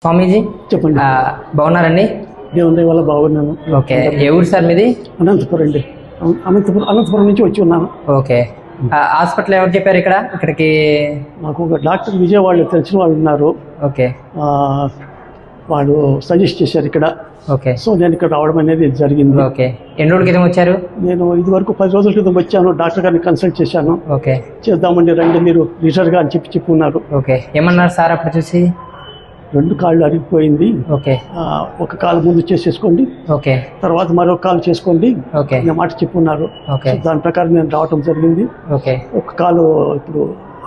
స్వామీజీ చెప్పండి. బాగున్నారండి? దేవుని వల్ల బాగున్నాను. ఓకే, ఏ ఊరు సార్ మీది? అనంతపురం అండి. అనంతపురం నుంచి వచ్చి ఉన్నాను. ఓకే, హాస్పిటల్ ఎవరు చెప్పారు ఇక్కడికి? నాకు ఒక డాక్టర్ విజయవాడలో తెలిసిన వాళ్ళు ఉన్నారు. ఓకే, వాళ్ళు సజెస్ట్ చేశారు ఇక్కడ. ఓకే, సో నేను ఇక్కడ రావడం అనేది జరిగింది. ఓకే, ఎన్ని రోజుల క్రితం వచ్చారు? నేను ఇది వరకు 10 రోజుల క్రితం వచ్చాను. డాక్టర్ గారిని కన్సల్ట్ చేశాను. ఓకే, చేద్దామండి రండి మీరు రిజర్వ్గా అని చెప్పి ఉన్నారు. ఓకే, ఏమన్నారు సార్ అప్పుడు చూసి? 2 కాళ్ళు అరిగిపోయింది. ఓకే, ఒక కాలు ముందు చేసేసుకోండి, ఓకే, తర్వాత మరో కాలు చేసుకోండి, ఓకే, మాట చెప్పున్నారు. ఓకే, దాని ప్రకారం నేను రావడం జరిగింది. ఓకే, ఒక కాలు ఇప్పుడు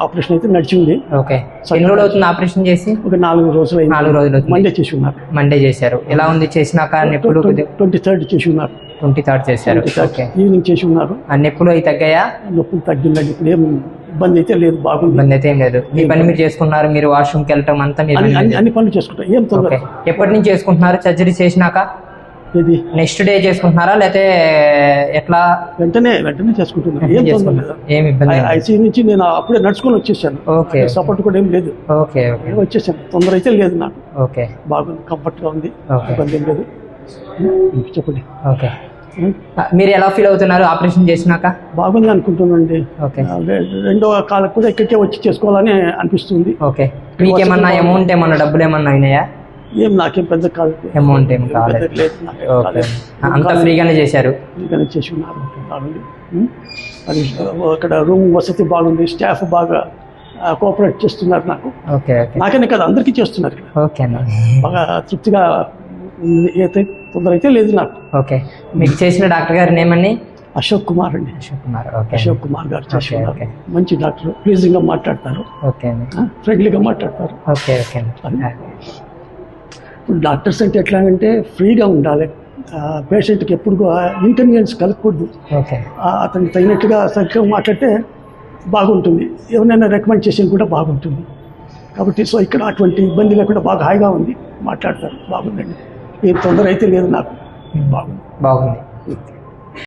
ఆపరేషన్ అయితే నడిచింది. ఓకే, ఎన్ని రోజులు అవుతుంది ఆపరేషన్ చేసి? ఒక 4 రోజులు అయింది. 4 రోజులు అవుతుంది. మండే చేసి ఉన్నారు. మండే చేశారు. ఎలా ఉంది చేసినాక? నొప్పులు 23rd చేసి ఉన్నారు. 23rd చేశారు. ఓకే, ఈవినింగ్ చేసి ఉన్నారు. ఆ నొప్పులు అవి తగ్గాయా? నొప్పులు తగ్గిందండి. ఇప్పుడు ఏం ఇబ్బంది అయితే లేదు, బాగుంది. ఇబ్బంది అయితే ఏం లేదు. మీ పని మీరు చేసుకున్నారు, మీరు వాష్రూమ్కి వెళ్ళటం అంతా మీరు అన్ని పనులు చేసుకుంటాం. ఏం తొందర. ఎప్పటి నుంచి చేసుకుంటున్నారు సర్జరీ చేసినాక? ఇది నెక్స్ట్ డే చేసుకుంటున్నారా లేకపోతే ఎట్లా? వెంటనే చేసుకుంటున్నాను. ఏం తొందర లేదు. ఏమి ఇబ్బంది? ఐసీయూ నుంచి నేను అప్పుడే నడుచుకొని వచ్చేసాను. ఓకే, సపోర్ట్ కూడా ఏం లేదు. ఓకే, ఓకే, వచ్చేసాను. తొందర అయితే లేదు నాకు. ఓకే, బాగుంది, కంఫర్ట్గా ఉంది. ఓకే, ఇబ్బంది ఏం లేదు. చెప్పండి. ఓకే, మీరు ఎలా ఫీల్ అవుతున్నారు ఆపరేషన్ చేసినాక? బాగుంది అనుకుంటున్నానండి. ఓకే, రెండో కాలకు కూడా ఇక్కడికే వచ్చి చేసుకోవాలని అనిపిస్తుంది. ఓకే, మీకేమన్నా అమౌంట్ ఏమన్నా డబ్బులు ఏమన్నా అయినాయా? ఏం నాకేం పెద్ద కాదు, అమౌంట్ ఏం కాలేదు. ఓకే, అంతా ఫ్రీగానే చేశారు? ఫ్రీగానే చేసి ఉన్నారు. బాగుంది. అది అక్కడ రూమ్ వసతి బాగుంది. స్టాఫ్ బాగా కోఆపరేట్ చేస్తున్నారు నాకు. ఓకే, ఓకే, నాకనే కదా అందరికీ చేస్తున్నారు. ఓకే, బాగా తృప్తిగా అయితే తొందర అయితే లేదు నాకు. ఓకే, మీకు చేసిన డాక్టర్ గారి నేమ్ అండి? అశోక్ కుమార్ అండి. అశోక్ కుమార్. ఓకే, అశోక్ కుమార్ గారు చేసి ఓకే, ఉన్నారు. ఓకే, మంచి డాక్టర్, ప్లీజింగ్గా మాట్లాడతారు. ఓకే అండి, ఫ్రెండ్లీగా మాట్లాడతారు. ఓకే, ఓకే, ఇప్పుడు డాక్టర్స్ అంటే ఎట్లా అంటే ఫ్రీగా ఉండాలి. పేషెంట్కి ఎప్పుడు ఇన్కన్వీనియన్స్ కలగకూడదు. ఓకే, అతనికి తగినట్టుగా సరిగ్గా మాట్లాడితే బాగుంటుంది. ఎవరైనా రికమెండ్ చేసేది కూడా బాగుంటుంది. కాబట్టి సో ఇక్కడ అటువంటి ఇబ్బంది లేకుండా బాగా హాయిగా ఉంది, మాట్లాడతారు. బాగుందండి, ఏం తొందర అయితే లేదు నాకు. బాగుంది.